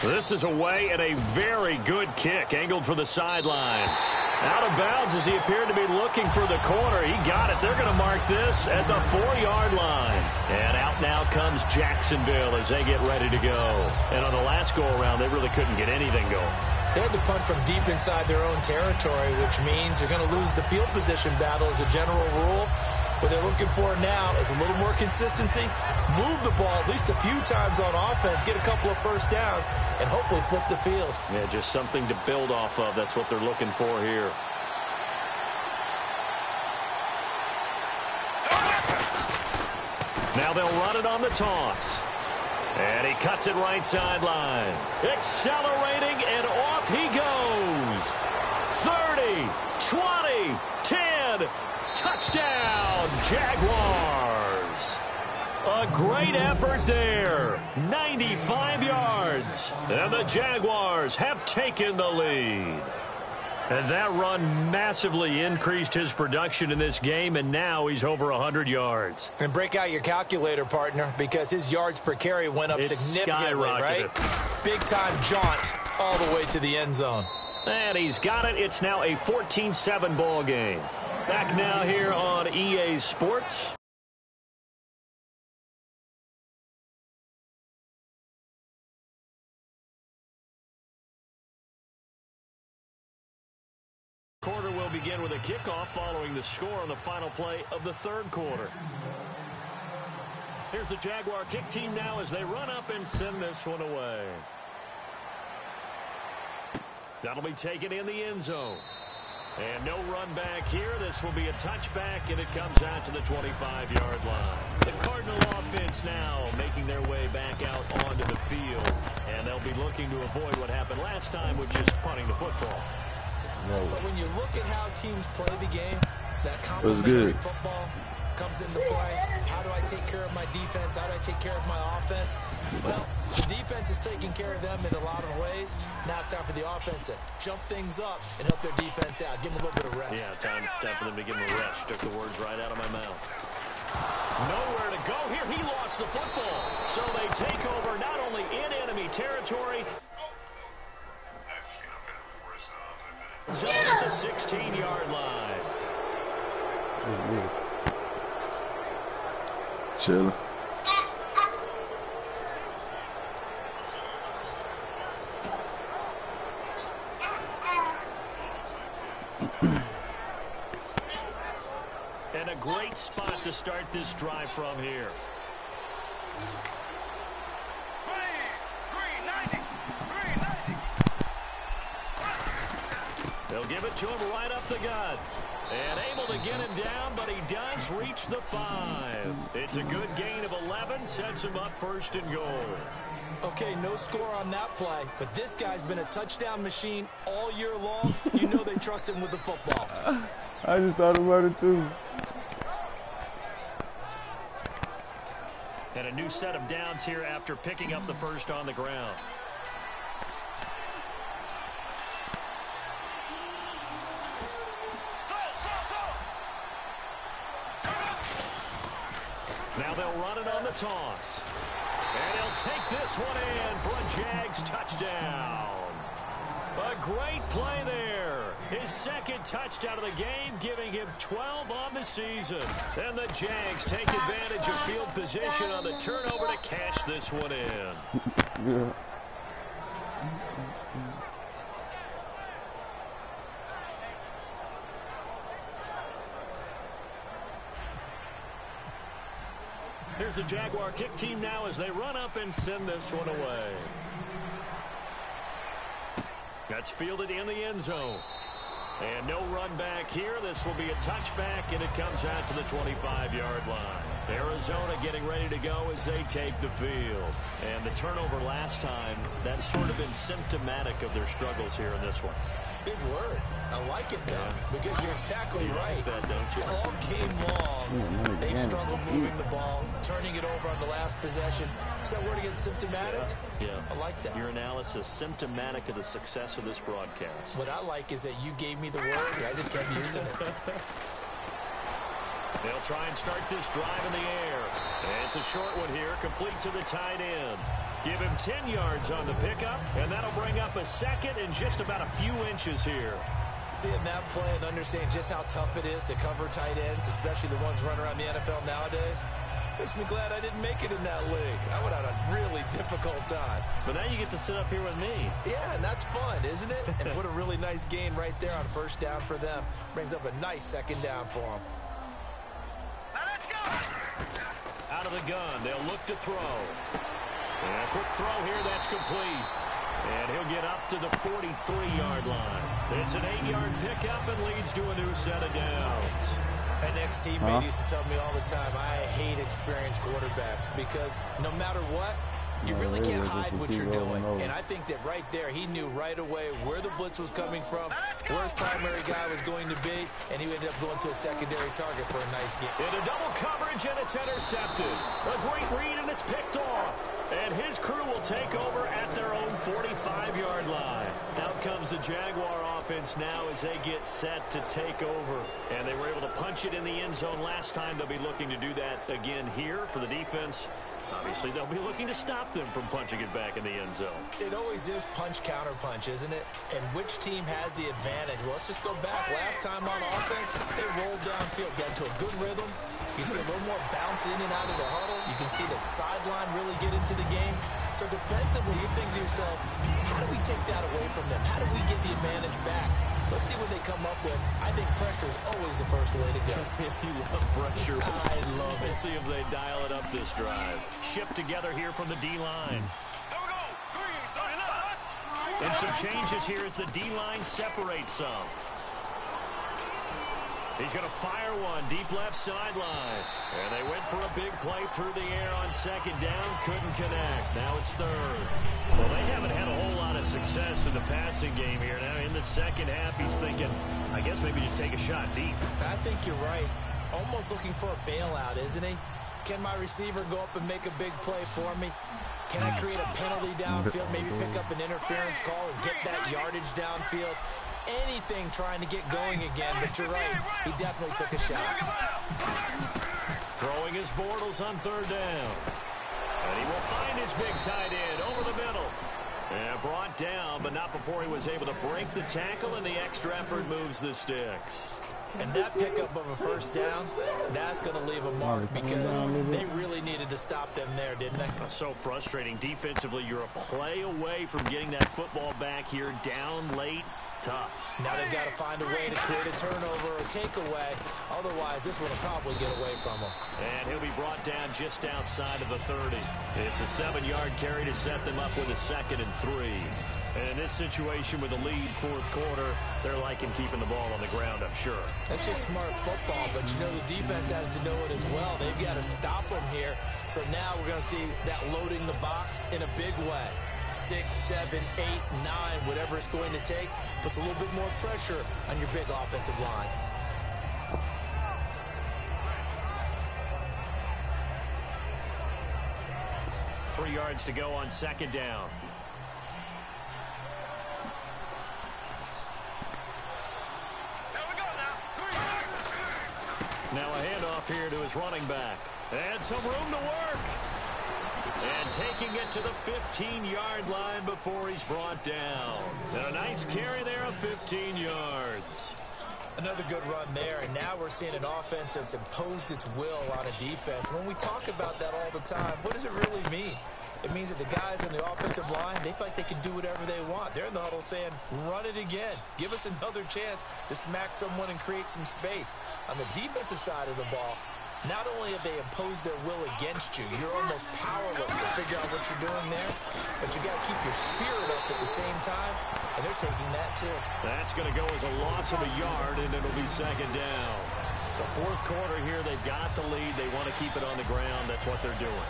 This is away and a very good kick, angled for the sidelines. Out of bounds as he appeared to be looking for the corner. He got it. They're going to mark this at the 4-yard line. And out now comes Jacksonville as they get ready to go. And on the last go-around, they really couldn't get anything going. They had to punt from deep inside their own territory, which means they're going to lose the field position battle as a general rule. What they're looking for now is a little more consistency, move the ball at least a few times on offense, get a couple of first downs, and hopefully flip the field. Yeah, just something to build off of. That's what they're looking for here. Now they'll run it on the toss. And he cuts it right sideline. Accelerating, and off he goes. 30, 20, 10. Touchdown, Jaguars. A great effort there. 95 yards. And the Jaguars have taken the lead. And that run massively increased his production in this game, and now he's over 100 yards. And break out your calculator, partner, because his yards per carry went up significantly, right? Big-time jaunt all the way to the end zone. And he's got it. It's now a 14-7 ball game. Back now here on EA Sports. Quarter will begin with a kickoff following the score on the final play of the 3rd quarter. Here's the Jaguar kick team now as they run up and send this one away. That'll be taken in the end zone. And no run back here. This will be a touchback, and it comes out to the 25-yard line. The Cardinal offense now making their way back out onto the field. And they'll be looking to avoid what happened last time, which is punting the football. No. But when you look at how teams play the game, that complementary football comes into play. How do I take care of my defense? How do I take care of my offense? Well, the defense is taking care of them in a lot of ways. Now it's time for the offense to jump things up and help their defense out. Give them a little bit of rest. Yeah, time for them to give them a rest. Took the words right out of my mouth. Nowhere to go here. He lost the football. So they take over not only in enemy territory, so at the 16-yard line. Chilling. And a great spot to start this drive from here. They'll give it to him right up the gut. And able to get him down, but he does reach the 5. It's a good gain of 11, run sets him up first and goal. Okay, no score on that play, but this guy's been a touchdown machine all year long. You know they trust him with the football. I just thought about it too. And a new set of downs here after picking up the first on the ground. Now they'll run it on the toss. And he'll take this one in for a Jags touchdown. A great play there. His second touchdown of the game, giving him 12 on the season. And the Jags take advantage of field position on the turnover to cash this one in. Yeah. Here's the Jaguar kick team now as they run up and send this one away. That's fielded in the end zone. And no run back here. This will be a touchback, and it comes out to the 25-yard line. Arizona getting ready to go as they take the field. And the turnover last time, that's sort of been symptomatic of their struggles here in this one. Big word. I like it, though, because you're exactly right. Like that, don't you? All game long, they've struggled moving the ball, turning it over on the last possession. Is that word again, symptomatic? Yeah. I like that. Your analysis, symptomatic of the success of this broadcast. What I like is that you gave me the word, I just kept using it. They'll try and start this drive in the air. And it's a short one here, complete to the tight end. Give him 10 yards on the pickup, and that'll bring up a second and just about a few inches here. Seeing that play and understanding just how tough it is to cover tight ends, especially the ones running around the NFL nowadays, makes me glad I didn't make it in that league. I would have had a really difficult time. But now you get to sit up here with me. Yeah, and that's fun, isn't it? And what a really nice gain right there on first down for them. Brings up a nice second down for them. Now let's go. Out of the gun, they'll look to throw. And a quick throw here, that's complete. And he'll get up to the 43-yard line. It's an 8-yard pickup and leads to a new set of downs. An ex-teammate used to tell me all the time, I hate experienced quarterbacks because no matter what, you really can't hide what you're doing. And I think that right there, he knew right away where the blitz was coming from, where his primary guy was going to be, and he ended up going to a secondary target for a nice game. In a double coverage, and it's intercepted. A great read, and it's picked off. And his crew will take over at their own 45-yard line. Out comes the Jaguar offense now as they get set to take over. And they were able to punch it in the end zone last time. They'll be looking to do that again here for the defense. Obviously, they'll be looking to stop them from punching it back in the end zone. It always is punch-counter-punch, isn't it? And which team has the advantage? Well, let's just go back. Last time on offense, they rolled downfield, got into a good rhythm. You see a little more bounce in and out of the huddle. You can see the sideline really get into the game. So defensively, you think to yourself, how do we take that away from them? How do we get the advantage back? Let's see what they come up with. I think pressure is always the first way to go. You love pressure. I love it. We'll see if they dial it up this drive. Shift together here from the D-line. And some changes here as the D-line separates some. He's going to fire one deep left sideline. And they went for a big play through the air on second down. Couldn't connect. Now it's third. Well, they haven't had a whole lot of success in the passing game here. Now in the second half, he's thinking, I guess maybe just take a shot deep. I think you're right. Almost looking for a bailout, isn't he? Can my receiver go up and make a big play for me? Can I create a penalty downfield, maybe pick up an interference call and get that yardage downfield? Anything trying to get going again, but you're right. He definitely took a shot. Throwing his Bortles on third down. And he will find his big tight end over the middle. And brought down, but not before he was able to break the tackle, and the extra effort moves the sticks. And that pickup of a first down, that's going to leave a mark because they really needed to stop them there, didn't they? So frustrating. Defensively, you're a play away from getting that football back here down late. Tough. Now they've got to find a way to create a turnover or takeaway. Otherwise, this one will probably get away from them. And he'll be brought down just outside of the 30. It's a 7-yard carry to set them up with a 2nd and 3. And in this situation with the lead fourth quarter, they're liking keeping the ball on the ground, I'm sure. That's just smart football, but you know the defense has to know it as well. They've got to stop them here. So now we're going to see that loading the box in a big way. 6, 7, 8, 9, whatever it's going to take, puts a little bit more pressure on your big offensive line. Three yards to go on second down. Now a handoff here to his running back. And some room to work. And taking it to the 15-yard line before he's brought down. And a nice carry there of 15 yards. Another good run there, and now we're seeing an offense that's imposed its will on a defense. When we talk about that all the time, what does it really mean? It means that the guys in the offensive line, they feel like they can do whatever they want. They're in the huddle saying, run it again. Give us another chance to smack someone and create some space. On the defensive side of the ball, not only have they imposed their will against you, you're almost powerless to figure out what you're doing there, but you got to keep your spirit up at the same time, and they're taking that too. That's going to go as a loss of a yard, and it'll be second down. The fourth quarter here, they've got the lead. They want to keep it on the ground. That's what they're doing.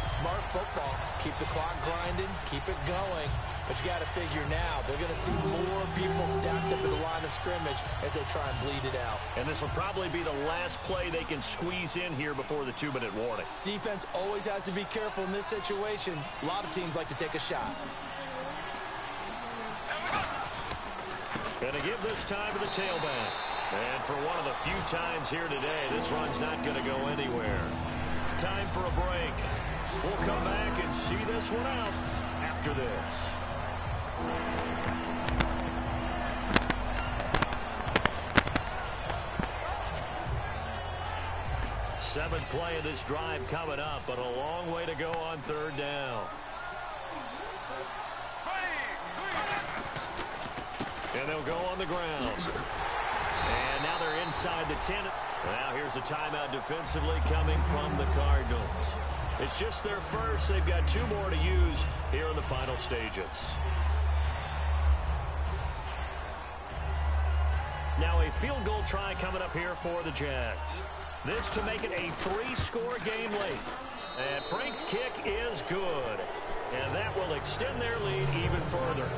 Smart football. Keep the clock grinding. Keep it going. But you got to figure now, they're going to see more people stacked up in the line of scrimmage as they try and bleed it out. And this will probably be the last play they can squeeze in here before the 2-minute warning. Defense always has to be careful in this situation. A lot of teams like to take a shot. Going to give this time to the tailback. And for one of the few times here today, this run's not going to go anywhere. Time for a break. We'll come back and see this one out after this. Seventh play of this drive coming up, but a long way to go on third down. And they'll go on the ground. And now they're inside the 10. Now here's a timeout defensively coming from the Cardinals. It's just their first. They've got 2 more to use here in the final stages. Now a field goal try coming up here for the Jags. This to make it a 3-score game late. And Frank's kick is good. And that will extend their lead even further.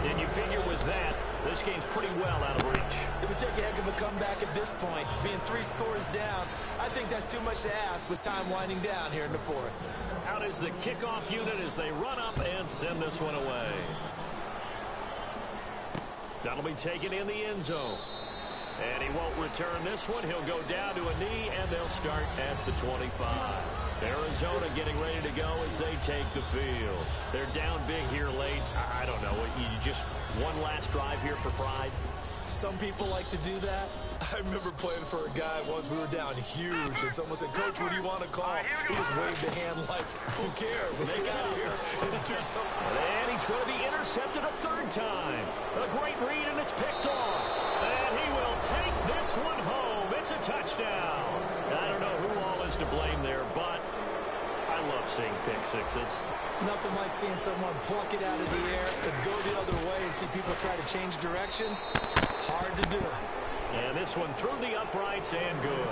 And you figure with that, this game's pretty well out of reach. It would take a heck of a comeback at this point. Being 3 scores down, I think that's too much to ask with time winding down here in the fourth. Out is the kickoff unit as they run up and send this one away. That'll be taken in the end zone. And he won't return this one. He'll go down to a knee, and they'll start at the 25. Arizona getting ready to go as they take the field. They're down big here late. I don't know. You just one last drive here for pride? Some people like to do that. I remember playing for a guy once. We were down huge, and someone said, Coach, what do you want to call? He just waved a hand like, who cares? Let's get out of here and do something. And he's going to be intercepted a third time. A great read, and it's picked off. And he will take this one home. It's a touchdown. I don't know who all is to blame there, but I love seeing pick sixes. Nothing like seeing someone pluck it out of the air and go the other way and see people try to change directions. Hard to do. And this one through the uprights and good.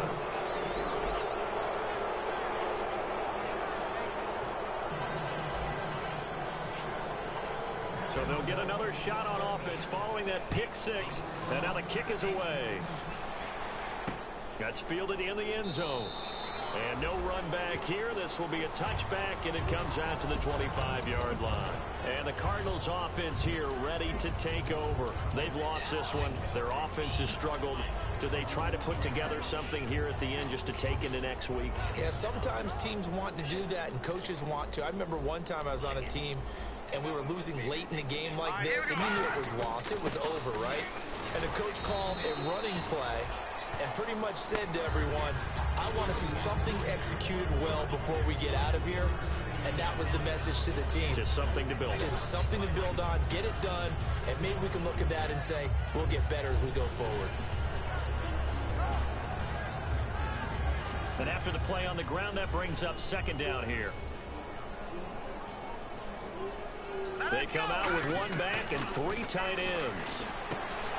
So they'll get another shot on offense following that pick six. And now the kick is away. That's fielded in the end zone. And no run back here. This will be a touchback, and it comes out to the 25-yard line. And the Cardinals offense here ready to take over. They've lost this one. Their offense has struggled. Do they try to put together something here at the end just to take into next week? Yeah, sometimes teams want to do that, and coaches want to. I remember one time I was on a team, and we were losing late in a game like this, and you knew it was lost. It was over, right? And the coach called a running play and pretty much said to everyone, I want to see something executed well before we get out of here. And that was the message to the team. Just something to build on. Just something to build on, get it done, and maybe we can look at that and say, we'll get better as we go forward. And after the play on the ground, that brings up second down here. They come out with one back and 3 tight ends.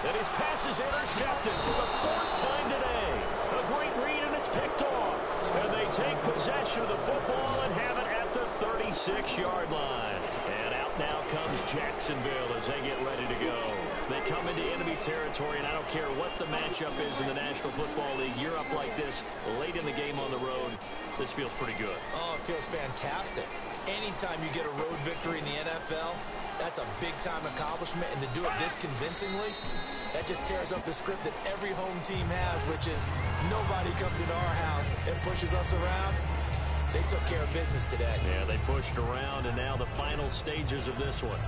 And his pass is intercepted for the 4th time today. A great read, and it's picked off. And they take possession of the football and have it at the 36-yard line. And out now comes Jacksonville as they get ready to go. They come into enemy territory, and I don't care what the matchup is in the National Football League. You're up like this late in the game on the road. This feels pretty good. Oh, it feels fantastic. Anytime you get a road victory in the NFL, that's a big-time accomplishment, and to do it this convincingly, that just tears up the script that every home team has, which is nobody comes into our house and pushes us around. They took care of business today. Yeah, they pushed around, and now the final stages of this one.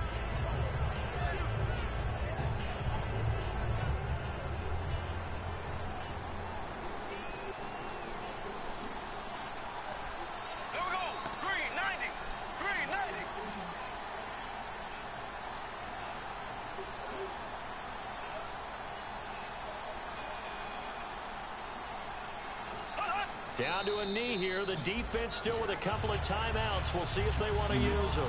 Down to a knee here. The defense still with a couple of timeouts. We'll see if they want to use them.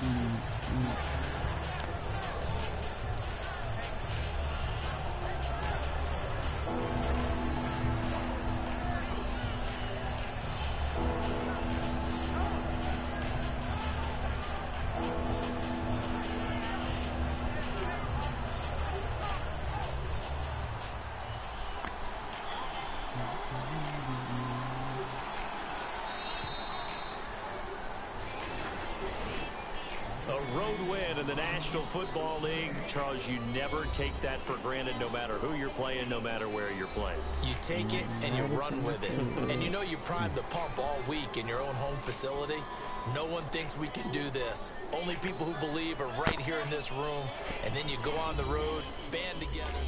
A road win in the National Football League. Charles, you never take that for granted no matter who you're playing, no matter where you're playing. You take it and you run with it. And you know you primed the pump all week in your own home facility. No one thinks we can do this. Only people who believe are right here in this room. And then you go on the road, band together.